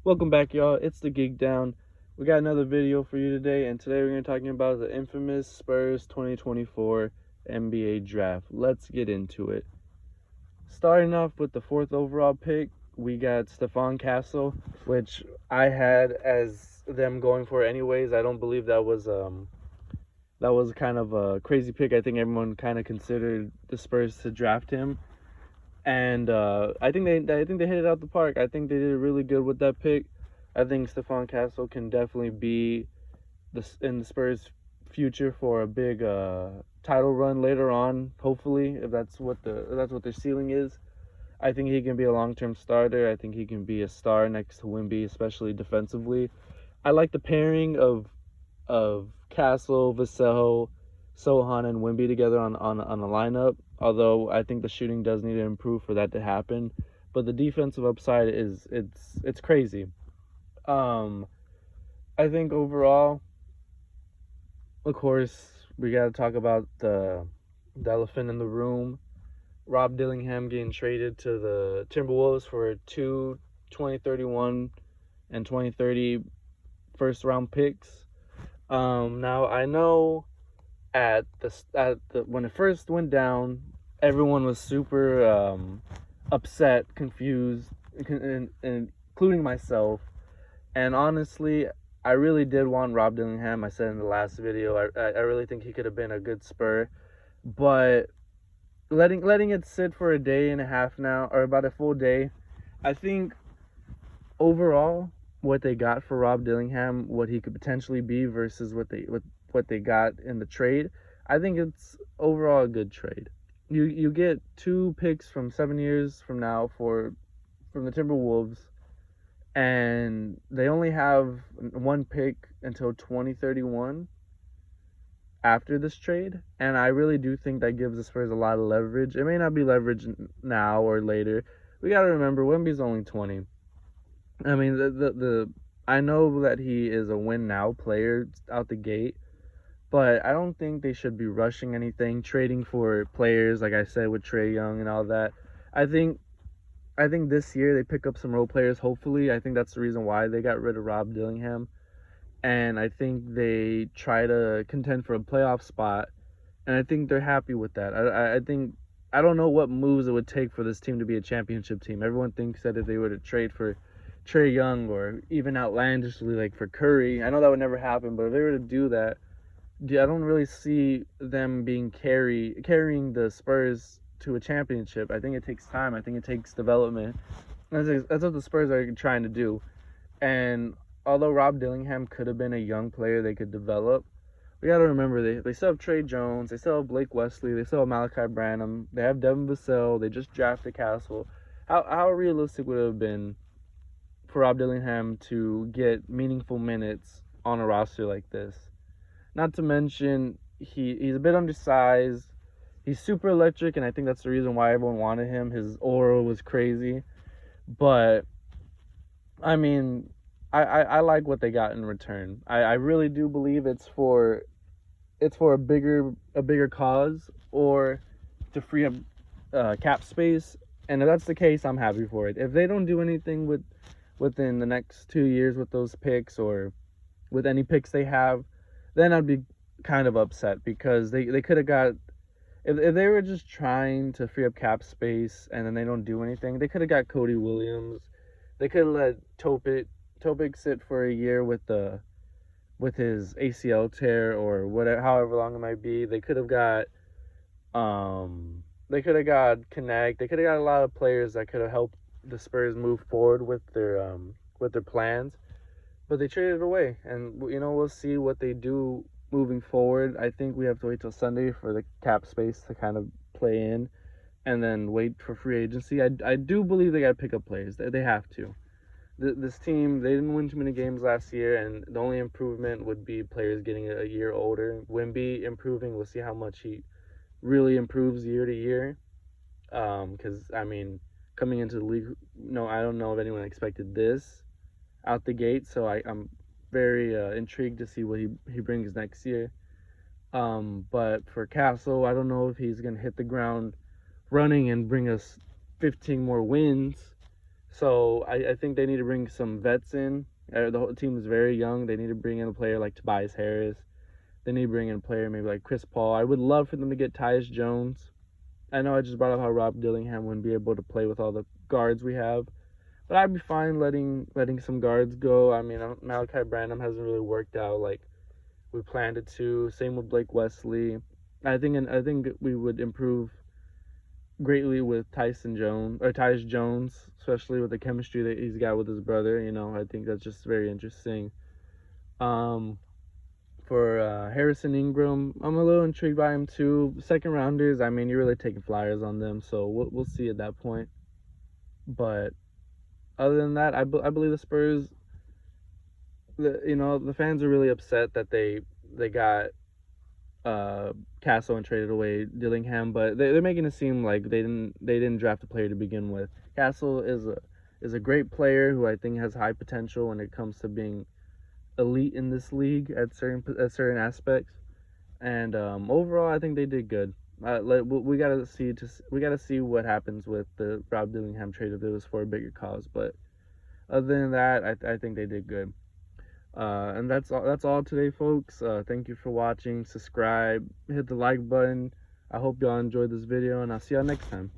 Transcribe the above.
Welcome back, y'all. It's the Geek Down. We got another video for you today, and today we're going to be talking about the infamous Spurs 2024 NBA Draft. Let's get into it. Starting off with the fourth overall pick, we got Stephon Castle, which I had as them going for anyways. I don't believe that was kind of a crazy pick. I think everyone kind of considered the Spurs to draft him, and I think they hit it out the park. I think they did really good with that pick. I think Stephon Castle can definitely be in the Spurs' future for a big title run later on. Hopefully, if that's what their ceiling is, I think he can be a long-term starter. I think he can be a star next to Wimby, especially defensively. I like the pairing of Castle, Vassell, Sohan, and Wimby together on a lineup. Although I think the shooting does need to improve for that to happen, but the defensive upside is it's crazy. Um, I think overall, of course, we got to talk about the elephant in the room. Rob Dillingham getting traded to the Timberwolves for two 2031 and 2030 first round picks. Now I know at the when it first went down, everyone was super upset, confused, including myself. And honestly, I really did want Rob Dillingham. I said in the last video, I really think he could have been a good Spur, but letting it sit for a day and a half now, or about a full day, I think overall what they got for Rob Dillingham, what he could potentially be versus what they got in the trade, I think it's overall a good trade. You get two picks from 7 years from now from the Timberwolves, and they only have one pick until 2031 after this trade, and I really do think that gives the Spurs a lot of leverage. It may not be leverage now or later. We got to remember Wemby's only 20. I mean, the I know that he is a win now player out the gate, but I don't think they should be rushing anything, trading for players like I said with Trae Young and all that. I think I think this year they pick up some role players. Hopefully, I think that's the reason why they got rid of Rob Dillingham, and I think they try to contend for a playoff spot, and I think they're happy with that. I think I don't know what moves it would take for this team to be a championship team. Everyone thinks that if they were to trade for Trae Young or even outlandishly like for Curry, I know that would never happen, but if they were to do that, I don't really see them carrying the Spurs to a championship. I think it takes time. I think it takes development. That's what the Spurs are trying to do. And although Rob Dillingham could have been a young player they could develop, we got to remember they still have Trey Jones, they still have Blake Wesley, they still have Malachi Branham, they have Devin Vassell, they just drafted Castle. How realistic would it have been for Rob Dillingham to get meaningful minutes on a roster like this? Not to mention he's a bit undersized. He's super electric, and I think that's the reason why everyone wanted him. His aura was crazy, but I mean, I like what they got in return. I really do believe it's for a bigger cause or to free up cap space. And if that's the case, I'm happy for it. If they don't do anything within the next 2 years with those picks or with any picks they have, then I'd be kind of upset because they could have got if they were just trying to free up cap space and then they don't do anything, they could have got Cody Williams. They could have let Topic sit for a year with his ACL tear or whatever, however long it might be. They could have got Connect. They could have got a lot of players that could have helped the Spurs move forward with their plans, but they traded it away. And we'll see what they do moving forward. I think we have to wait till Sunday for the cap space to kind of play in, and then wait for free agency. I do believe they got to pick up players. They have to. This team, they didn't win too many games last year, and the only improvement would be players getting a year older. Wimby improving, we'll see how much he really improves year to year. Because I mean, coming into the league, no, I don't know if anyone expected this out the gate. So I'm very intrigued to see what he brings next year. But for Castle, I don't know if he's gonna hit the ground running and bring us 15 more wins. So I think they need to bring some vets in. The whole team is very young. They need to bring in a player like Tobias Harris. They need to bring in a player maybe like Chris Paul. I would love for them to get Tyus Jones. I know I just brought up how Rob Dillingham wouldn't be able to play with all the guards we have, but I'd be fine letting some guards go. I mean, Malachi Branham hasn't really worked out like we planned it to. Same with Blake Wesley. I think we would improve greatly with Tyus Jones, especially with the chemistry that he's got with his brother. I think that's just very interesting. Um, for Harrison Ingram, I'm a little intrigued by him too. Second rounders, I mean, you're really taking flyers on them, so we'll see at that point. But other than that, I believe the Spurs. The fans are really upset that they got Castle and traded away Dillingham, but they're making it seem like they didn't draft a player to begin with. Castle is a great player who I think has high potential when it comes to being elite in this league at certain aspects. And overall, I think they did good. We gotta see what happens with the Rob Dillingham trade if it was for a bigger cause. But other than that, I think they did good. And that's all today, folks. Thank you for watching. Subscribe, hit the like button. I hope y'all enjoyed this video, and I'll see y'all next time.